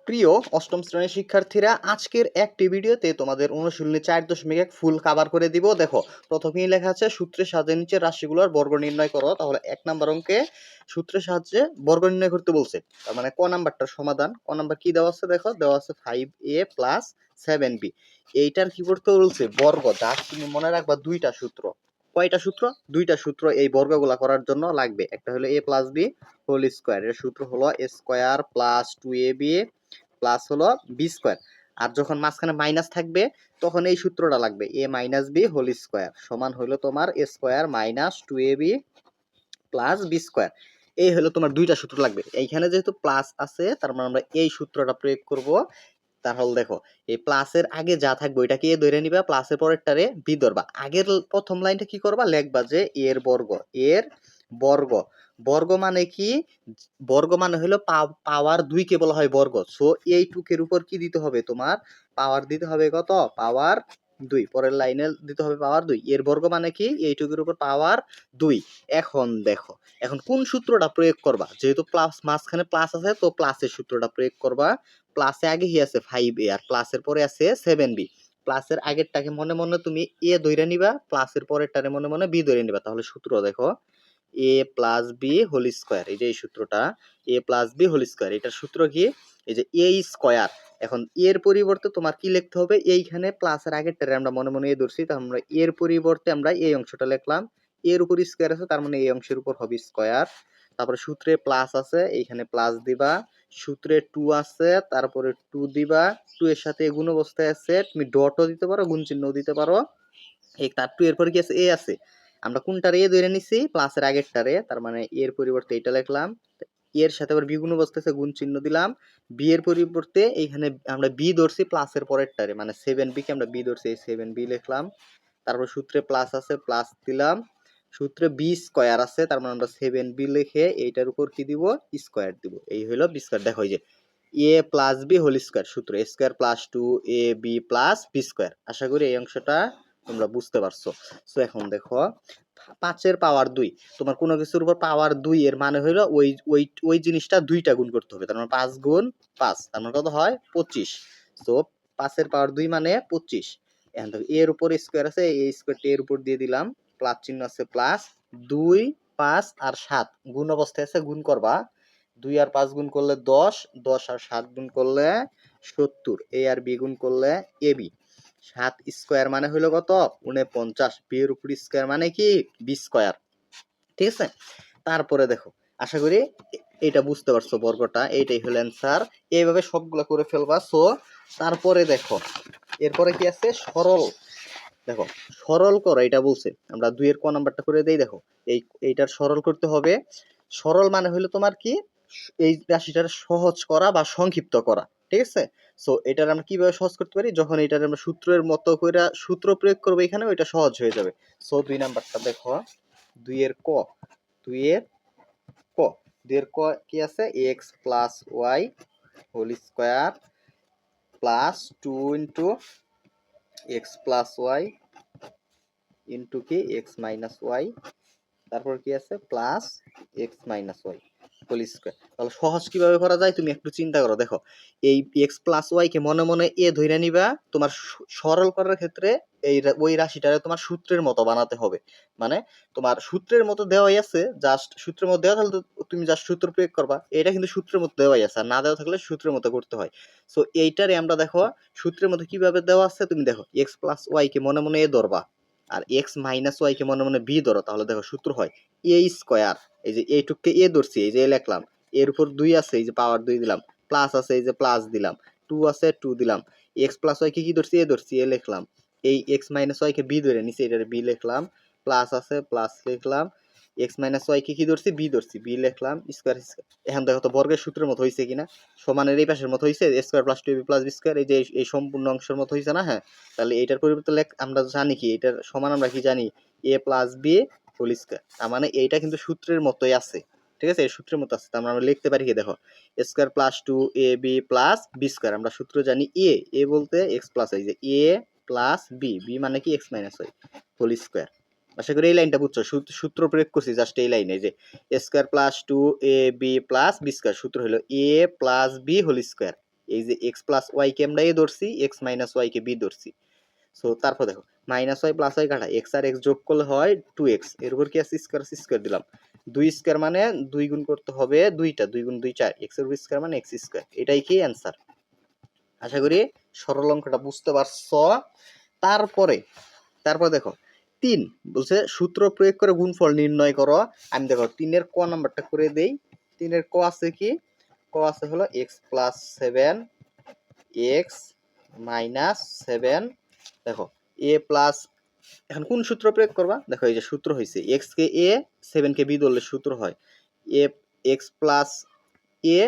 প্রিয় অষ্টম শ্রেণীর শিক্ষার্থীরা, আজকের একটি ভিডিওতে তোমাদের অনুশীলনী 4.1 ফুল কভার করে দিব। দেখো, প্রথমেই লেখা আছে সূত্রের সাহায্যে নিচের রাশিগুলোর বর্গ নির্ণয় করো। তাহলে 1 নাম্বার অঙ্কে সূত্রের সাহায্যে বর্গ নির্ণয় করতে বলছে। তার মানে ক নাম্বারটার সমাধান। ক নাম্বার কি দেওয়া আছে? দেখো, দেওয়া আছে 5a প্লাস 7b। এইটার কি করতে বলছে? বর্গ। যা তুমি মনে রাখবা দুইটা সূত্র। কয়টা সূত্র? দুইটা সূত্র এই বর্গগুলা করার জন্য লাগবে। একটা হলো a plus b whole square, এর সূত্র হলো a square plus 2ab plus হলো বি স্কোয়ার। আর যখন মাঝখানে মাইনাস থাকবে তখন এই সূত্রটা লাগবে, A minus B whole square সমান হলো তোমার A square minus 2ab plus B square. এই হলো তোমার দুইটা সূত্র লাগবে। এইখানে যেহেতু প্লাস আছে তার মানে আমরা এই সূত্রটা প্রয়োগ করব। তাহলে দেখো, এই প্লাসের আগে যা থাকবে ওইটাকে এ ধরে নিবা, প্লাসের পরেরটারে বি ধরবা। আগের প্রথম লাইনটা কি করবা? লিখবা যে এর বর্গ। এর বর্গ। বর্গ মানে কি? বর্গ মানে হলো পাওয়ার 2 কে বলা হয় বর্গ। সো এইটুকের উপর কি দিতে হবে? তোমার পাওয়ার দিতে হবে কত? পাওয়ার 2। পরের লাইনে দিতে হবে পাওয়ার 2। এর বর্গ মানে কি? এইটুকের উপর পাওয়ার 2। এখন দেখো, এখন কোন সূত্রটা প্রয়োগ করবা? যেহেতু প্লাস মাঝখানে প্লাস আছে তো প্লাসের সূত্রটা প্রয়োগ করবা। প্লাসে আগে কি আছে? 5a, আর প্লাসের পরে আছে 7b। প্লাসের আগেরটাকে মনে মনে তুমি এ ধরে নিবা, প্লাসের পরেরটারে মনে মনে বি ধরে নিবা। তাহলে সূত্র দেখো, a plus B whole square. এই যে এই সূত্রটা a plus B whole square, এটার সূত্র কি? এই যে a স্কোয়ার। এখন এর পরিবর্তে তোমার কি লিখতে হবে? এইখানে প্লাসের আগেরটারে আমরা মনে মনে এ ধরছি, তাহলে আমরা এর পরিবর্তে আমরা এই অংশটা লিখলাম। এর উপর স্কোয়ার আছে তার মানে এই অংশের উপর হবে স্কোয়ার। তারপরে সূত্রে প্লাস আছে, এইখানে প্লাস দিবা। সূত্রে 2 আছে, তারপরে 2 দিবা। 2 এর সাথে গুণ অবস্থায় আছে, তুমি ডটও দিতে পারো, গুণ চিহ্নও দিতে পারো। এই তার 2 এর পরে কি আছে? এ আছে। আমরা কোনটারে এ ধরে নিছি? প্লাসের আগেরটারে, তার মানে এর পরিবর্তে এটা লিখলাম। এর সাথে আবার বি গুণ অবস্থায় আছে, গুণ চিহ্ন দিলাম। বি এর পরিবর্তে এইখানে আমরা বি ধরছি প্লাসের পরেরটারে, মানে 7b কে আমরা বি ধরছি, এই 7b লিখলাম। তারপর সূত্রে প্লাস আছে, প্লাস দিলাম। সূত্রে বি স্কয়ার আছে, তার মানে আমরা 7b লিখে এইটার উপর কি দিব? স্কয়ার দিব। এই হলো বি স্কয়ার। দেখো, এই যে A plus B whole square সূত্র A square plus 2ab plus B square. আশা করি এই অংশটা তোমরা বুঝতে পারছো। সো এখন দেখো, 5 এর পাওয়ার 2। তোমার কোনো কিছুর উপর পাওয়ার 2 এর মানে হলো ওই ওই ওই জিনিসটা দুইটা গুণ করতে হবে। তার মানে 5 গুণ 5, তার মানে কত হয়? 25। সো 5 এর পাওয়ার 2 মানে 25। এখন দেখো, এর উপর স্কয়ার আছে, এই স্কয়ারটা এর উপর দিয়ে দিলাম, প্লাস চিহ্ন আছে, প্লাস 2 5 আর 7 গুণ অবস্থায় আছে, গুণ করবা। 2 আর 5 গুণ করলে 10, 10 আর 7 গুণ করলে 70, এ আর বি গুণ করলে এ বি। 7 স্কয়ার মানে হলো কত? 49। বি এর উপর স্কয়ার মানে কি? B square. ঠিক আছে? তারপরে দেখো, আশা করি এটা বুঝতে পারছো বর্গটা। এইটাই হলো অ্যান্সার। এইভাবে সবগুলো করে ফেলবা। সো তারপরে দেখো, এরপরে কি আছে? সরল। দেখো, সরল করো এটা বলছে। আমরা 2 এর ক নাম্বারটা করে দেই। দেখো, এইটার সরল করতে হবে। সরল মানে হলো তোমার কি? এই রাশিটার সহজ করা বা সংক্ষিপ্ত করা। ঠিক আছে? সো এটার আমরা কিভাবে সহজ করতে পারি? যখন এটার আমরা সূত্রের মতো করে সূত্র প্রয়োগ করবো এখানে, ওইটা সহজ হয়ে যাবে। সো 2 নাম্বারটা দেখো, 2 এর ক। 2 এর ক। 2 এর ক কি আছে? X plus Y whole square plus 2 into X plus Y into কি? X minus Y. তারপর কি আছে? Plus X minus Y whole square. তাহলে সহজ কিভাবে করা যায় তুমি একটু চিন্তা করো। দেখো, এই এক্স প্লাস ওয়াই কে মনে মনে এ ধরে নিবা। তোমার সরল করার ক্ষেত্রে এই ওই রাশিটারে তোমার সূত্রের মতো বানাতে হবে। মানে তোমার সূত্রের মতো দেওয়াই আছে, জাস্ট সূত্রের মতো দেওয়া থাকলে তুমি জাস্ট সূত্র প্রয়োগ করবা। এটা কিন্তু সূত্রের মতো দেওয়াই আছে, আর না দেওয়া থাকলে সূত্রের মতো করতে হয়। সো এইটারে আমরা দেখো সূত্রের মতো কিভাবে দেওয়া আছে। তুমি দেখো, এক্স প্লাস ওয়াই কে মনে মনে এ ধরবা, আর এক্স মাইনাস ওয়াই কে মনে মনে বি ধরো। তাহলে দেখো সূত্র হয় এ স্কোয়ার। এই যে এইটুককে এ ধরছি, এই যে লিখলাম। এর উপর 2 আছে, এই যে পাওয়ার 2 দিলাম। প্লাস আছে, এই যে প্লাস দিলাম। 2 আছে, 2 দিলাম। এক্স প্লাস ওয়াই কে কি ধরছি? এ ধরছি, এ লিখলাম। এই এক্স মাইনাস ওয়াই কে বি ধরে নিছি, এটারে বি লিখলাম। প্লাস আছে, প্লাস লিখলাম। এক্স মাইনাস ওয়াই কে কি ধরছি? বি ধরছি, বি লিখলাম। স্কোয়ার। এখন দেখো তো বর্গের সূত্রের মতো হয়েছে কিনা? সমানের এই পাশের মতো হয়েছে, square plus 2ab plus B square. এই যে এই সম্পূর্ণ অংশের মতো হয়েছে না? হ্যাঁ। তাহলে এটার পরিবর্তে আমরা জানি কি? এটার সমান আমরা কি জানি? এ প্লাস বি হোল স্কয়ার। তার মানে এইটা কিন্তু সূত্রের মতোই আছে। ঠিক আছে? এই সূত্রের মতো আছে। তার মানে আমরা লিখতে পারি কি? দেখো, A square plus 2ab plus B square. আমরা সূত্র জানি এ বলতে এক্স প্লাস ওয়াই, যে এ প্লাস বি মানে কি? X minus Y whole square. আশা করি এই লাইনটা বুঝছো। সূত্র প্রয়োগ করছি জাস্ট এই লাইনে, যে A square plus 2ab plus B square. সূত্র হলো A plus B whole square. এই যে এক্স প্লাস ওয়াই কে আমরা এ ধরছি, এক্স মাইনাস ওয়াই কে বি ধরছি। সো তারপর দেখো মাইনাস ওয়াই প্লাস ওয়াই কাটা, এক্স আর এক্স যোগ করলে হয় 2x, এর উপর কি আছে স্কোয়ার দিলাম, 2 স্কোয়ার মানে 2 গুণ করতে হবে দুইটা, 2 গুণ 2 4, এক্স এর উপর স্কোয়ার মানে এক্স স্কোয়ার, এটাই কি অ্যান্সার। আশা করি সরল অঙ্কটা বুঝতে পারছো। তারপরে দেখো 3 বলছে সূত্র প্রয়োগ করে গুণফল নির্ণয় করো। আমি দেখো 3 এর ক নাম্বারটা করে দেই। 3 এর ক আছে কি, ক আছে হলো x প্লাস 7 x মাইনাস 7। দেখো a প্লাস, এখন কোন সূত্র প্রয়োগ করবা, দেখো এই যে সূত্র হয়েছে x K a 7 K b ধরলে সূত্র হয় a x প্লাস a,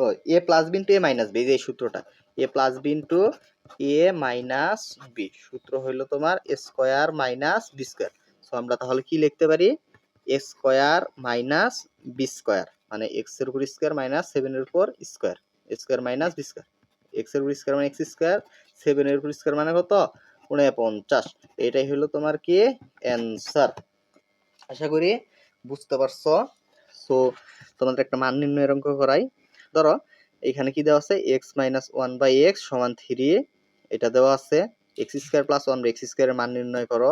ও a plus b into a minus b, এই সূত্রটা a plus b into a minus b, সূত্র হইলো তোমার a square minus b square. So আমরা তাহলে কি লিখতে পারি, a square minus b square মানে x এর উপর স্কয়ার মাইনাস 7 এর উপর square, a square minus b square, x এর উপর স্কয়ার মানে x স্কয়ার, 7 এর উপর স্কয়ার মানে কত 49। এটাই হলো তোমার কি অ্যানসার। আশা করি বুঝতে পারছো। সো তোমাদের একটা মান নির্ণয়ের অঙ্ক করাই। ধরো এখানে কি দেওয়া আছে, x মাইনাস 1/x সমান 3, এটা দেওয়া আছে x স্কয়ার প্লাস 1/x স্কয়ারের মান নির্ণয় করো।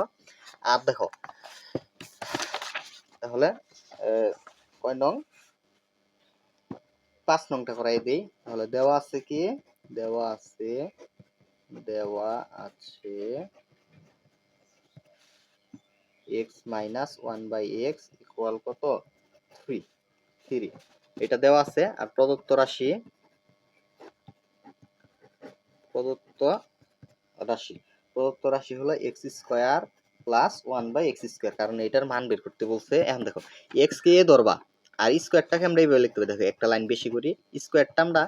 আর দেখো তাহলে কয় নং, 5 নংটা করাই দেই। তাহলে দেওয়া আছে কি, দেওয়া আছে x মাইনাস 1/x ইকুয়াল কত 3, এটা দেওয়া আছে। আর প্রদত্ত রাশি হলো x square plus 1/x square, কারণ এটার মান বের করতে বলছে। এখন দেখো x কে এ ধরবা আর স্কয়ারটাকে আমরা এইভাবে লিখতে পারি, দেখো একটা লাইন বেশি করি, স্কয়ারটা আমরা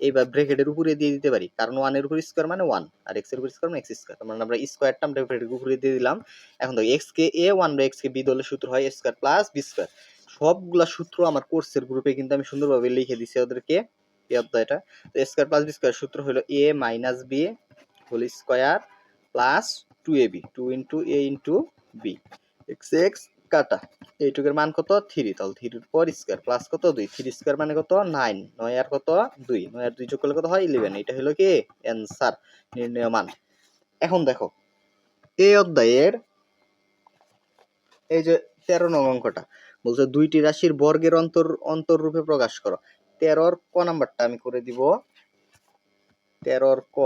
এইবার ব্র্যাকেটের উপরে দিয়ে দিতে পারি, কারণ 1 এর উপর স্কয়ার মানে 1 আর x এর উপর স্কয়ার মানে x স্কয়ার, মানে আমরা স্কয়ারটা আমরা ব্র্যাকেটের উপরে দিয়ে দিলাম। এখন দেখো x K a 1/x K b ধরলে সূত্র হয় a square plus b square. সবগুলা সূত্র আমার কোর্সের গ্রুপে কিন্তু আমি সুন্দরভাবে লিখে দিছি ওদেরকে এই অধ্যায়টা। তো a square plus b square সূত্র হলো a minus b whole square plus 2ab, 2 into a into b, x x কাটা, এইটুকের মান কত 3, তাহলে 3 এর পর স্কয়ার প্লাস কত 2, 3 স্কয়ার মানে কত 9, 9 আর কত 2, 9 আর 2 যোগ করলে কত হয় 11, এটা হলো কি অ্যানসার নির্ণয় মান। এখন দেখো এই অধ্যায়ের এই যে 13 নং অঙ্কটা বলছে দুইটি রাশির বর্গের অন্তররূপে প্রকাশ করো। 13 ক নাম্বারটা আমি করে দিব। 13 ক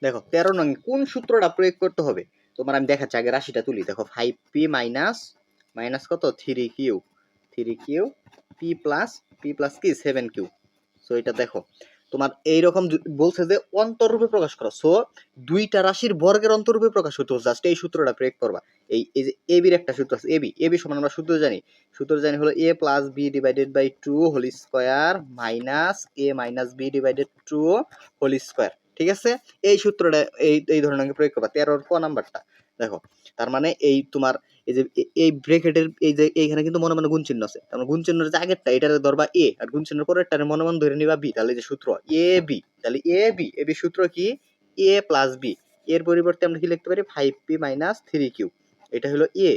দেখো 13 নং কোন সূত্রটা প্রয়োগ করতে হবে তোমার আমি দেখাচ্ছি, আগে রাশিটা তুলি। দেখো 5p মাইনাস মাইনাস কত 3q, 3q p প্লাস কি 7q। সো এটা দেখো তোমার এইরকম বলছে যে অন্তররূপে প্রকাশ করো, সো দুইটা রাশির বর্গের অন্তররূপে প্রকাশ করতে হবে, জাস্ট এই সূত্রটা প্রয়োগ করবা। এই যে এবির একটা সূত্র আছে, এবি সমান আমরা সূত্র জানি হলো a plus b divided by 2 whole square minus a minus b divided 2 whole square. ঠিক আছে, এই সূত্রটা এই ধরনের প্রয়োগ করবা 13 ক নাম্বারটা। দেখো তার মানে এই তোমার এই যে এই ব্র্যাকেটের এই যে এইখানে কিন্তু মনে মনে গুণ চিহ্ন আছে, তার মানে গুণ চিহ্নের যে আগেরটা এটারে ধরবা a আর গুণ চিহ্নের পরেরটারে মনে মনে ধরে নিবা b, তাহলে যে সূত্র a b, তাহলে a b সূত্র কি a প্লাস b, এর পরিবর্তে আমরা কি লিখতে পারি 5p মাইনাস 3q, এটা হলো a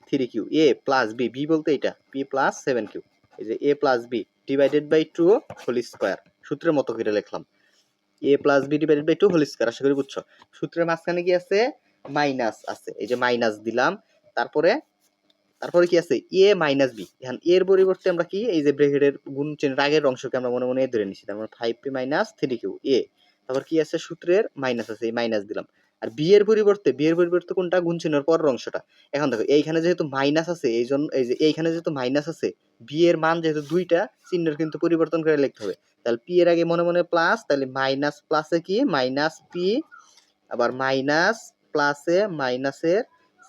3q, a plus b, b বলতে এটা p প্লাস 7q, এই যে a plus b divided by 2 whole square, সূত্রের মতো করে লিখলাম a plus b divided by 2 whole square. আশা করি বুঝছো। সূত্রের মাঝখানে কি আছে মাইনাস আছে, এই যে মাইনাস দিলাম। তারপরে কি আছে a মাইনাস b, এখন এর পরিবর্তে আমরা কি এই যে ব্র্যাকেটের গুণ চিহ্নের আগের অংশকে আমরা মনে মনে ধরে নিছি, তার মানে 5p মাইনাস 3q a, তারপর কি আছে সূত্রের মাইনাস আছে, এই মাইনাস দিলাম। আর b এর পরিবর্তে কোনটা গুণ চিহ্নের পরের অংশটা। এখন দেখো এইখানে যেহেতু মাইনাস আছে, এইজন্য এই যে এইখানে যেহেতু মাইনাস আছে, b এর মান যেহেতু দুইটা চিহ্নের কিন্তু পরিবর্তন করে লিখতে হবে। তাহলে p এর আগে মনে মনে প্লাস, তাহলে মাইনাস প্লাসে কি মাইনাস p, আবার মাইনাস প্লাসে মাইনাসের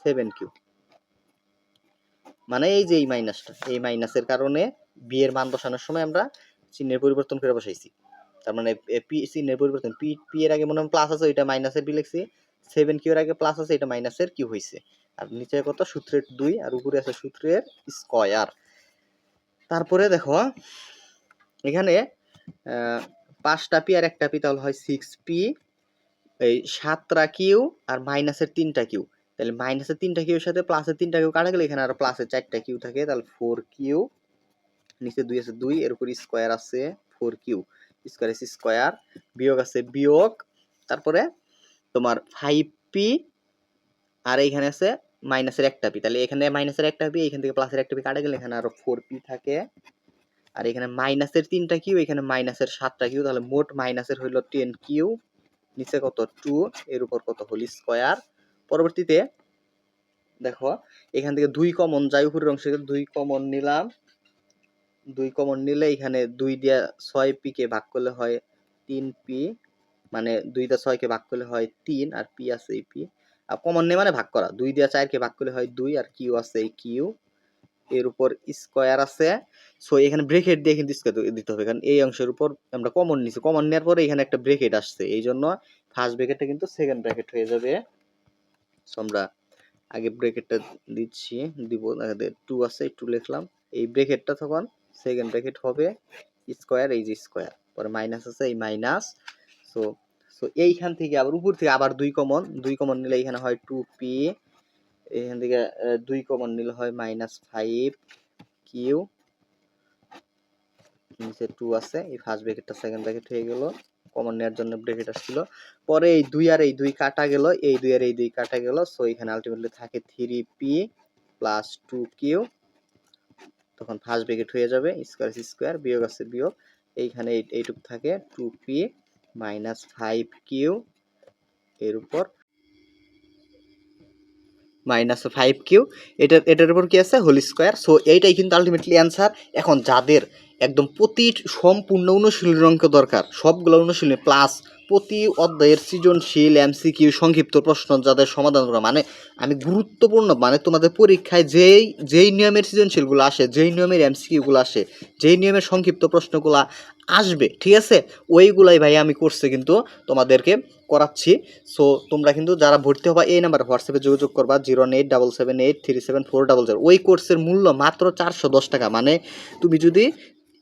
7q, মানে এই যে এই মাইনাসটা, এই মাইনাসের কারণে বি এর মান বসানোর সময় আমরা চিহ্নের পরিবর্তন করে বসাইছি। তার মানে পি চিহ্নের পরিবর্তন, পি এর আগে মনে হয় প্লাস আছে, ওইটা মাইনাসের বি লিখছি, 7q এর আগে প্লাস আছে, এটা মাইনাসের কিউ হইছে। আর নিচে কত সূত্রের 2 আর উপরে আছে সূত্রের স্কয়ার। তারপরে দেখো এখানে 5টা পি আর একটা পি, তাহলে হয় 6p, এই 7টা কিউ আর মাইনাসের 3টা কিউ, তাহলে মাইনাসের 3টা কিউ এর সাথে প্লাসের 3টা কিউ কাটা গেলে এখানে আর প্লাসের 4টা কিউ থাকে, তাহলে 4q, নিচে 2 আছে 2, এর উপর স্কয়ার আছে 4q স্কয়ার এস স্কয়ার, বিয়োগ আছে বিয়োগ, তারপরে তোমার 5p, আর এইখানে আছে মাইনাসের একটা পি, তাহলে এখানে মাইনাসের একটা পি, এখান থেকে প্লাসের একটা পি কাটা গেলে এখানে আরো 4p থাকে, আর এখানে মাইনাসের 3টা কিউ, এখানে মাইনাসের 7টা কিউ, তাহলে মোট মাইনাসের হইল 10q, নিচে কত 2, এর উপর কত হোল স্কয়ার। পরবর্তীতে দেখো এখান থেকে 2 কমন যায়, উপরের অংশে 2 কমন নিলাম, 2 কমন নিলে এখানে 2 দিয়ে 6p কে ভাগ করলে হয় 3p, মানে 2 দিয়ে 6 কে ভাগ করলে হয় 3, আর p আছে এই p, আর কমন নেই মানে ভাগ করা, 2 দিয়ে 4 কে ভাগ করলে হয় 2, আর q আছে এই q, এর উপর স্কয়ার আছে। সো এখানে ব্রেকেট দিয়ে কিন্তু স্কয়ার দিতে হবে, কারণ এই অংশের উপর আমরা কমন নিছি, কমন নেওয়ার পরে এখানে একটা ব্রেকেট আসছে, এই জন্য ফার্স্ট ব্রেকেটটা কিন্তু সেকেন্ড ব্রেকেট হয়ে যাবে। সো আমরা আগে ব্রেকেটটা দিচ্ছি, দিব 2 আছে 2 লিখলাম, এই ব্রেকেটটা তখন সেকেন্ড ব্রেকেট হবে স্কয়ার, এই যে স্কয়ার, পরে মাইনাস আছে এই মাইনাস। সো সো এইখান থেকে আবার উপর থেকে আবার 2 কমন, 2 কমন নিলে এখানে হয় 2p, এখান থেকে 2 কমন নিলে হয় -5q, নিচে 2 আছে, এই ফার্স্ট ব্র্যাকেটটা সেকেন্ড ব্র্যাকেট হয়ে গেল, কমন নেওয়ার জন্য ব্র্যাকেট আসছিল, পরে এই 2 আর এই 2 কাটা গেল, এই 2 আর এই 2 কাটা গেল, সো এখানে আলটিমেটলি থাকে 3p প্লাস 2q, তখন ফার্স্ট ব্র্যাকেট হয়ে যাবে স্কয়ার স্কয়ার, বিয়োগ আছে বিয়োগ, এইখানে এইটুক থাকে 2p মাইনাস 5q, এর উপর মাইনাস 5q, এটার উপর কি আছে হোল স্কয়ার। সো এইটাই কিন্তু আলটিমেটলি অ্যান্সার। এখন যাদের একদম প্রতি সম্পূর্ণ অনুশীলনী অঙ্ক দরকার, সবগুলো অনুশীলনী প্লাস প্রতি অধ্যায়ের সৃজনশীল এমসিকিউ সংক্ষিপ্ত প্রশ্ন যাদের সমাধান করা, মানে আমি গুরুত্বপূর্ণ, মানে তোমাদের পরীক্ষায় যেই নিয়মের সৃজনশীলগুলো আসে, যেই নিয়মের এমসিকিউগুলো আসে, যেই নিয়মের সংক্ষিপ্ত প্রশ্নগুলো আসবে, ঠিক আছে, ওইগুলাই ভাই আমি কোর্সে কিন্তু তোমাদেরকে করাচ্ছি। সো তোমরা কিন্তু যারা ভর্তি হবা এই নাম্বারে হোয়াটসঅ্যাপে যোগাযোগ করবা 08778374000। ওই কোর্সের মূল্য মাত্র 410 টাকা, মানে তুমি যদি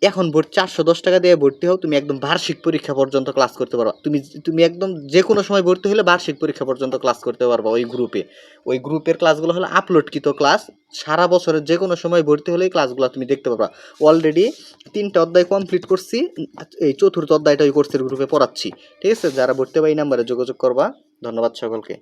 এখন 410 টাকা দিয়ে ভর্তি হও, তুমি একদম বার্ষিক পরীক্ষা পর্যন্ত ক্লাস করতে পারবা, তুমি একদম যে কোনো সময় ভর্তি হলে বার্ষিক পরীক্ষা পর্যন্ত ক্লাস করতে পারবা ওই গ্রুপের ক্লাসগুলো হলো আপলোডকৃত ক্লাস, সারা বছরের যে কোনো সময় ভর্তি হলে এই ক্লাসগুলো তুমি দেখতে পারবা। অলরেডি 3টা অধ্যায় কমপ্লিট করছি, এই 4র্থ অধ্যায়টা ওই কোর্সের গ্রুপে পড়াচ্ছি, ঠিক আছে। যারা ভর্তি হবে এই নাম্বারে যোগাযোগ করবা। ধন্যবাদ সকলকে।